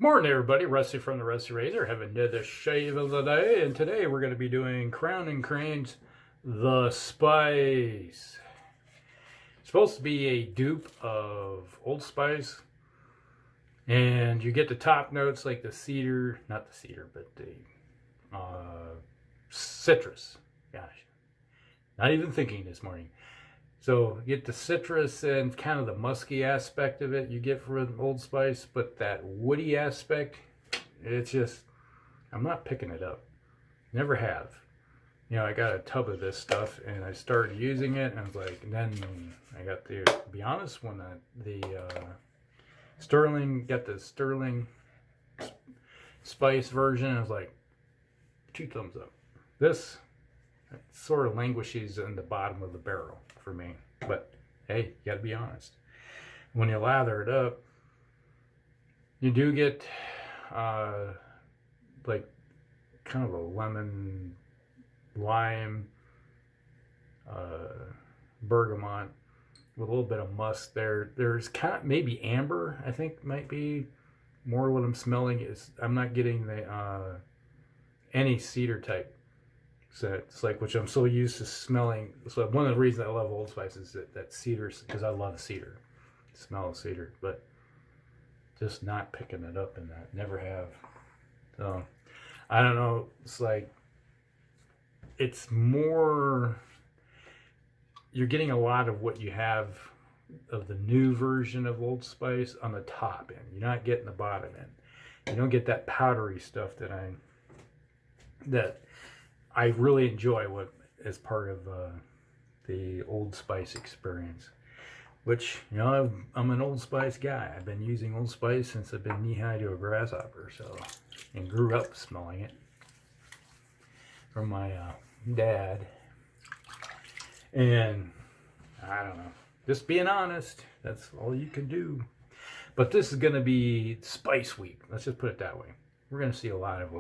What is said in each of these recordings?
Morning, everybody. Rusty from the Rusty Razor, having did the shave of the day, and today we're going to be doing Crowne and Crane's The Spice. It's supposed to be a dupe of Old Spice, and you get the top notes like the cedar, not the cedar, but the citrus. Gosh, not even thinking this morning. So you get the citrus and kind of the musky aspect of it you get from Old Spice, but that woody aspect, it's just, I'm not picking it up. Never have. You know, I got a tub of this stuff and I started using it and I was like, and then I got the, to be honest, when the Sterling, got the Sterling Spice version, I was like, 2 thumbs up. This sort of languishes in the bottom of the barrel for me, but hey, you gotta be honest. When you lather it up, you do get like kind of a lemon, lime, bergamot with a little bit of musk there. There's kind of maybe amber, I think might be more what I'm smelling. Is I'm not getting the any cedar type. So it's like, which I'm so used to smelling. So one of the reasons I love Old Spice is that cedar, because I love cedar, smell of cedar, but just not picking it up in that. Never have. So I don't know. It's like, it's more, you're getting a lot of what you have of the new version of Old Spice on the top end. You're not getting the bottom end. You don't get that powdery stuff that I really enjoy what as part of the Old Spice experience, which, you know, I'm an Old Spice guy. I've been using Old Spice since I've been knee-high to a grasshopper, so, and grew up smelling it from my dad. And I don't know, just being honest, that's all you can do. But this is going to be Spice Week. Let's just put it that way. We're going to see a lot of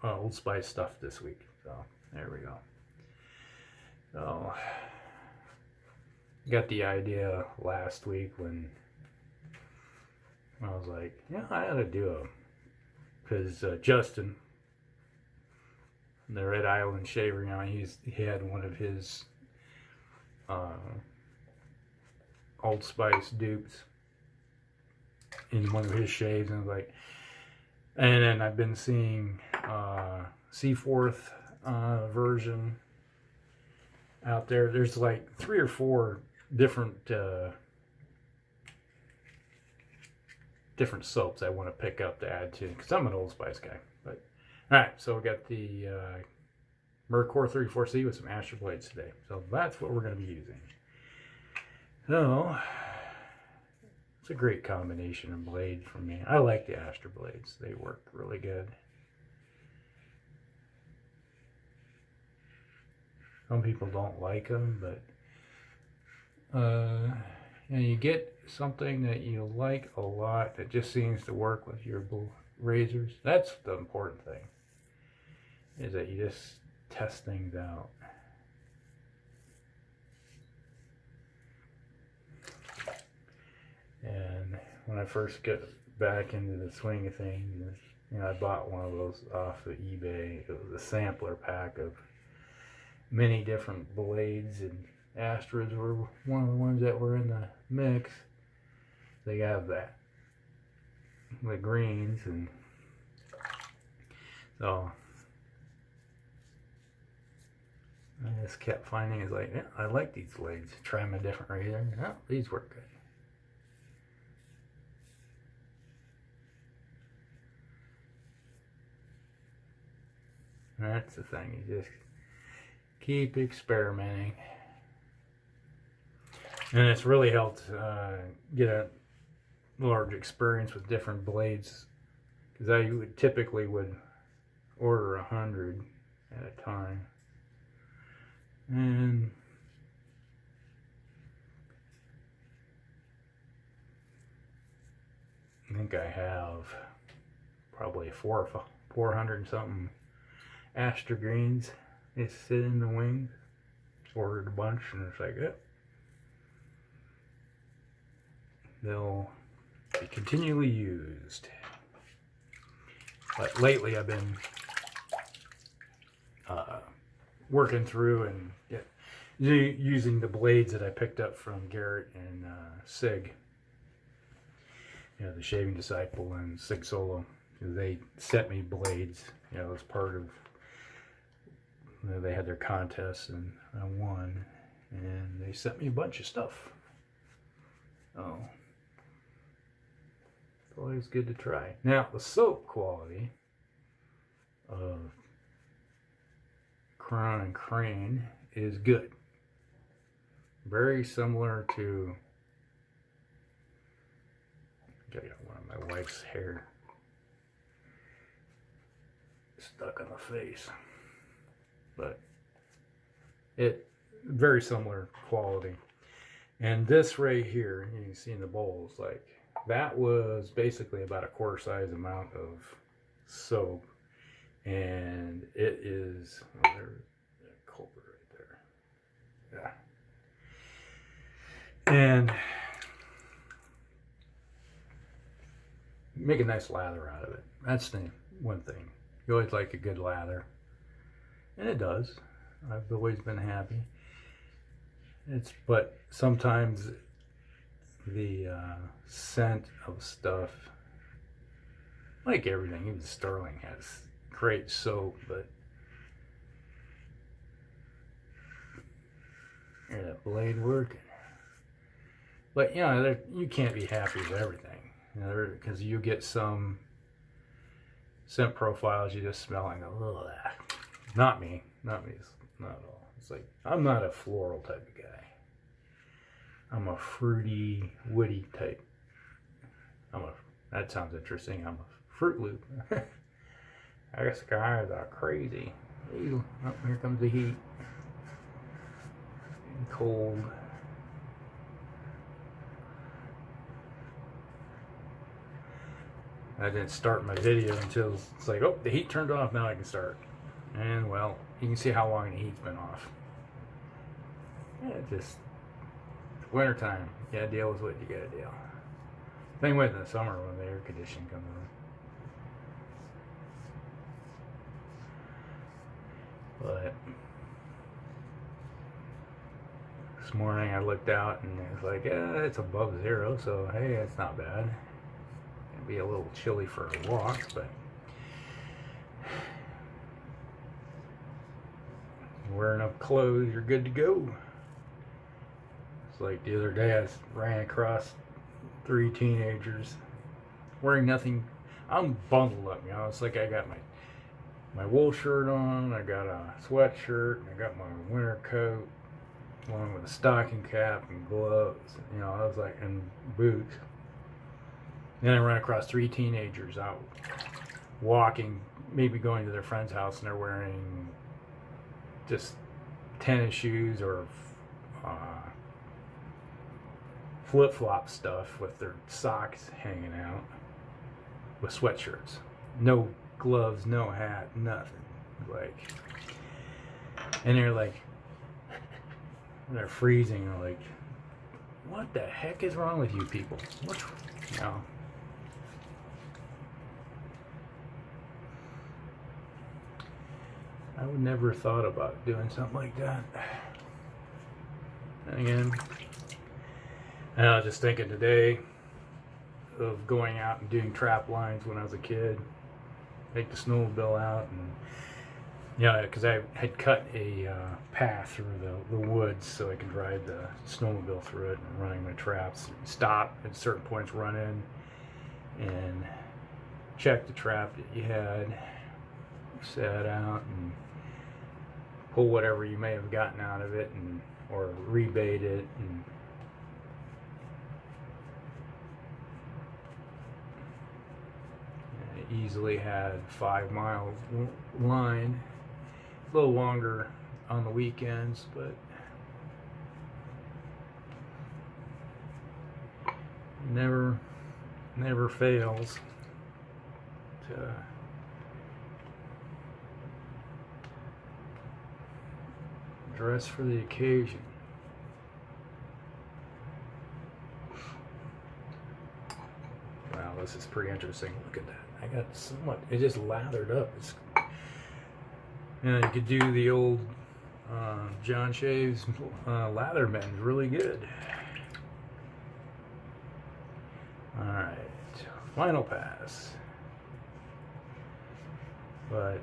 Old Spice stuff this week. So there we go. So got the idea last week when I was like, yeah, I ought to do because Justin, the Red Island shaver, you know, he had one of his Old Spice dupes in one of his shaves, and I was like, and then I've been seeing Seaforth version out there. There's like 3 or 4 different soaps I want to pick up to add to, because I'm an Old Spice guy. But all right, so we got the Merkur 34C with some Astra blades today, so that's what we're going to be using. So it's a great combination of blade for me. I like the Astra blades. They work really good. Some people don't like them, but you know, you get something that you like a lot that just seems to work with your razors. That's the important thing, is that you just test things out. And when I first got back into the swing of things, you know, I bought one of those off of eBay. It was a sampler pack of many different blades, and Astras were one of the ones that were in the mix. They have that, the greens, and so I just kept finding, it's like, yeah, I like these blades. Try them a different razor. Oh, these work good. That's the thing, you just keep experimenting. And it's really helped get a large experience with different blades, because I typically would order 100 at a time. And I think I have probably 400 and something Astra greens. They sit in the wings. Ordered a bunch, and it's like, yep, they'll be continually used. But lately I've been working through and using the blades that I picked up from Garrett and Sig. You know, the Shaving Disciple and Sig Solo. They sent me blades, you know, as part of, you know, they had their contests and I won. And they sent me a bunch of stuff. Oh. It's always good to try. Now, the soap quality of Crowne and Crane is good. Very similar to, I got one of my wife's hair stuck on the face, but it very similar quality. And this right here, you can see in the bowls, like that was basically about a quarter size amount of soap, and it is, oh, there's a culprit right there. Yeah. And make a nice lather out of it. That's the one thing. You always like a good lather, and it does. I've always been happy. But sometimes the scent of stuff, like everything, even Sterling has great soap, but hear that blade working. But you know, you can't be happy with everything, you know, because you get some scent profiles you just smell and go, ugh. Not me, not at all. It's like, I'm not a floral type of guy. I'm a fruity, woody type. That sounds interesting. I'm a Fruit Loop. I guess the guys are crazy. Ooh, oh, here comes the heat. And cold. I didn't start my video until it's like, oh, the heat turned off, now I can start. And well, you can see how long the heat's been off. Yeah, just wintertime. You gotta deal with what you gotta deal. Same way in the summer when the air conditioning comes on. But this morning I looked out and it was like, yeah, it's above 0, so hey, it's not bad. It'd be a little chilly for a walk, but wearing enough clothes, you're good to go. It's like the other day I ran across 3 teenagers wearing nothing. I'm bundled up, you know. It's like I got my wool shirt on, I got a sweatshirt, I got my winter coat, along with a stocking cap and gloves, you know. I was like, and boots. Then I ran across 3 teenagers out walking, maybe going to their friend's house, and they're wearing just tennis shoes or flip-flop stuff with their socks hanging out with sweatshirts. No gloves, no hat, nothing. Like, and they're freezing. They're like, what the heck is wrong with you people? What's, you know? I would never have thought about doing something like that. And again, and I was just thinking today of going out and doing trap lines when I was a kid. Take the snowmobile out, and yeah, because I had cut a path through the woods so I could drive the snowmobile through it and running my traps. Stop at certain points, run in, and check the trap that you had, set out, and pull whatever you may have gotten out of it, and or rebait it, and I easily had 5 mile line. A little longer on the weekends, but never fails to dress for the occasion. Wow, this is pretty interesting. Look at that. I got so much. It just lathered up. It's, you could do the old John Shave's lather mend really good. Alright, final pass. But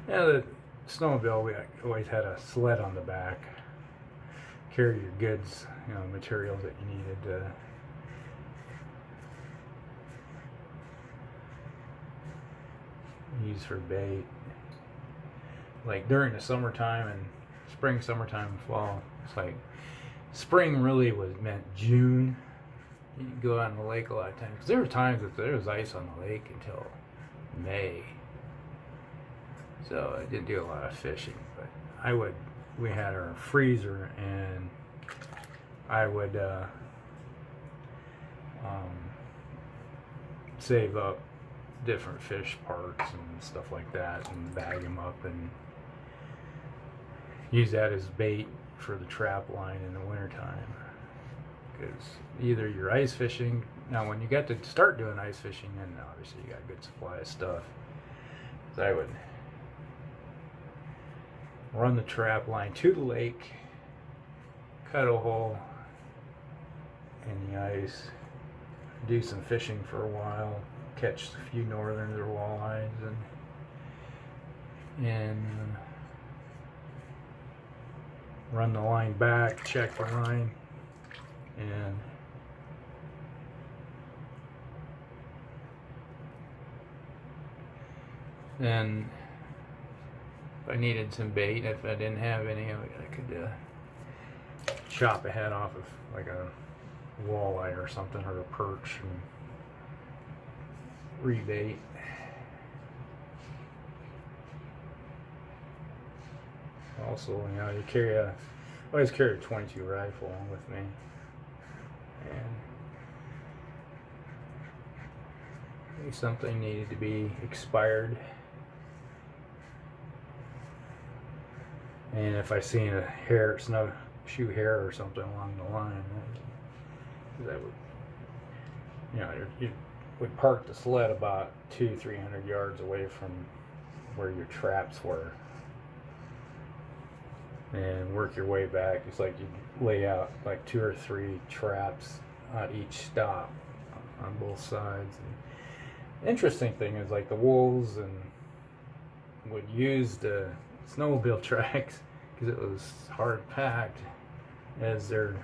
yeah, the snowmobile, we always had a sled on the back. Carry your goods, materials that you needed to use for bait. Like during the summertime and spring, summertime, and fall, it's like spring really was meant June. You can go out on the lake a lot of times, because there were times that there was ice on the lake until May. So I didn't do a lot of fishing, but we had our freezer, and I would save up different fish parts and stuff like that and bag them up and use that as bait for the trap line in the wintertime. Because either you're ice fishing, now when you got to start doing ice fishing, then obviously you got a good supply of stuff. So I would run the trap line to the lake, cut a hole in the ice, do some fishing for a while, catch a few northerns or walleyes, and run the line back, check the line, and then if I needed some bait, if I didn't have any, I could chop a head off of like a walleye or something, or a perch, and rebait. Also, you always carry a .22 rifle with me, and if something needed to be expired, and if I seen a snowshoe hair or something along the line, that would, you would park the sled about 200-300 yards away from where your traps were, and work your way back. It's like you lay out like 2 or 3 traps on each stop on both sides. And the interesting thing is, like, the wolves would use the snowmobile tracks, because it was hard packed, as their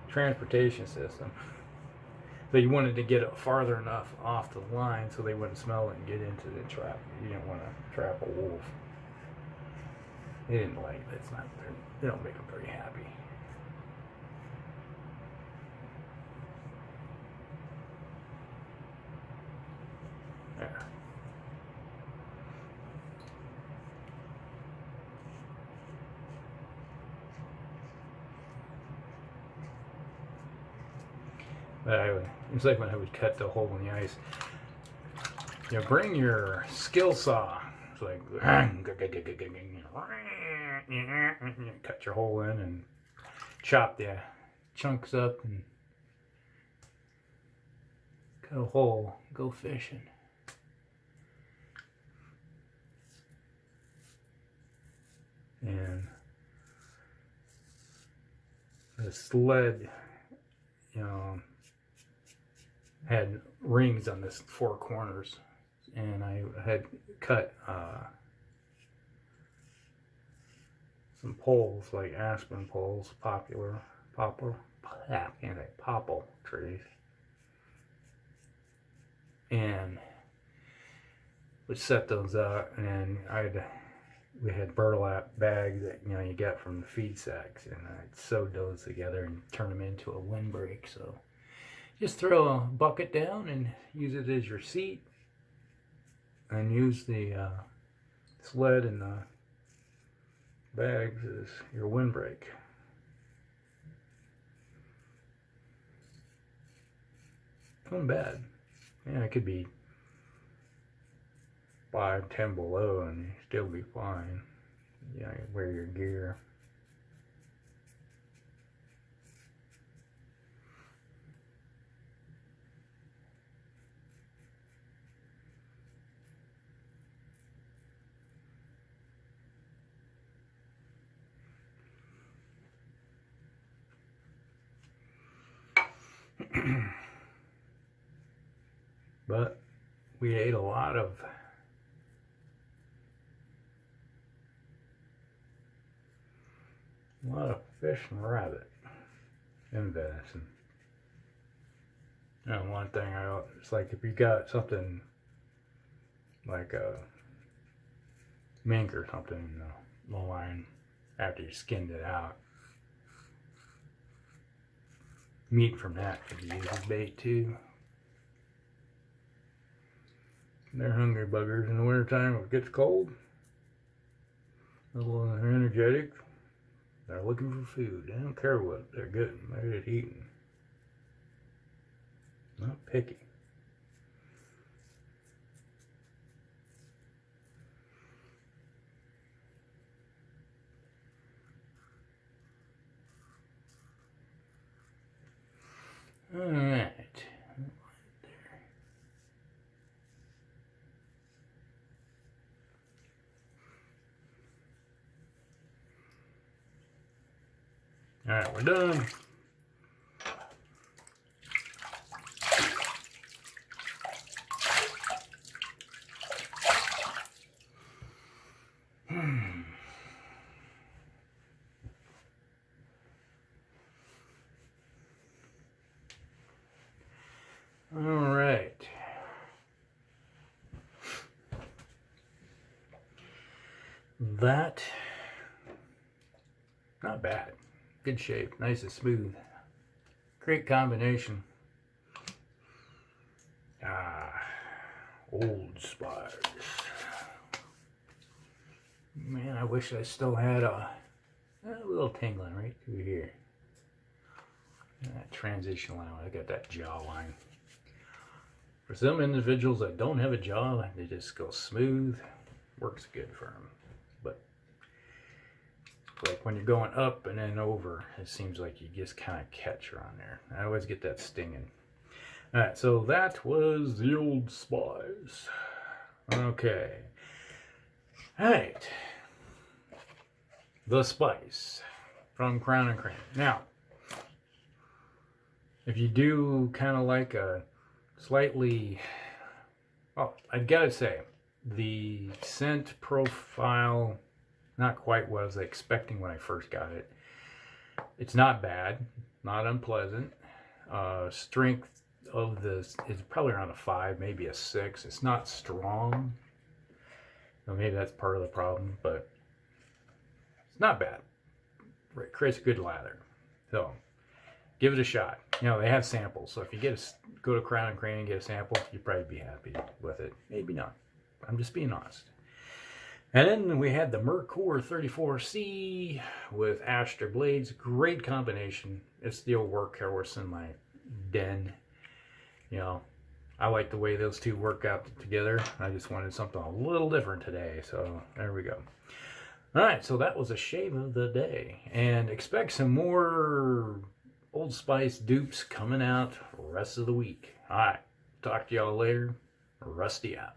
transportation system. So you wanted to get it farther enough off the line so they wouldn't smell it and get into the trap. You didn't want to trap a wolf. They didn't like it. They don't make them very happy. There. But it's like when I would cut the hole in the ice. Bring your skill saw. It's like cut your hole in and chop the chunks up and cut a hole. Go fishing. And the sled, had rings on this 4 corners, and I had cut some poles, like aspen poles, popple trees, and would set those up, and we had burlap bags that you get from the feed sacks, and I sewed those together and turned them into a windbreak. So just throw a bucket down and use it as your seat, and use the sled and the bags as your windbreak. Not bad. Yeah, it could be 5-10 below and you still be fine. You wear your gear. But we ate a lot of fish and rabbit and venison. And one thing it's like if you got something like a mink or something in the line after you skinned it out, meat from that could be used as bait too. They're hungry buggers in the wintertime when it gets cold. A little energetic. They're looking for food. They don't care what they're getting. They're just eating. Not picky. All right. All right, we're done. All right. That, not bad. Good shape, nice and smooth. Great combination. Old Spice. Man, I wish I still had a little tingling right through here. That transition line, I got that jawline. For some individuals that don't have a jaw, they just go smooth. Works good for them. But like when you're going up and then over, it seems like you just kind of catch around there. I always get that stinging. All right, so that was the Old Spice. Okay. All right. The Spice from Crowne and Crane. Now, if you do kind of like a slightly, well, I've got to say, the scent profile, not quite what I was expecting when I first got it. It's not bad, not unpleasant. Strength of this is probably around a 5, maybe a 6. It's not strong. Well, maybe that's part of the problem, but it's not bad. It creates a good lather. So, give it a shot. You know, they have samples, so if you go to Crowne and Crane and get a sample, you'd probably be happy with it. Maybe not. I'm just being honest. And then we had the Merkur 34C with Astra blades. Great combination. It's the old workhorse in my den. You know, I like the way those two work out together. I just wanted something a little different today, so there we go. All right, so that was a shave of the day. And expect some more Old Spice dupes coming out the rest of the week. All right, talk to y'all later. Rusty out.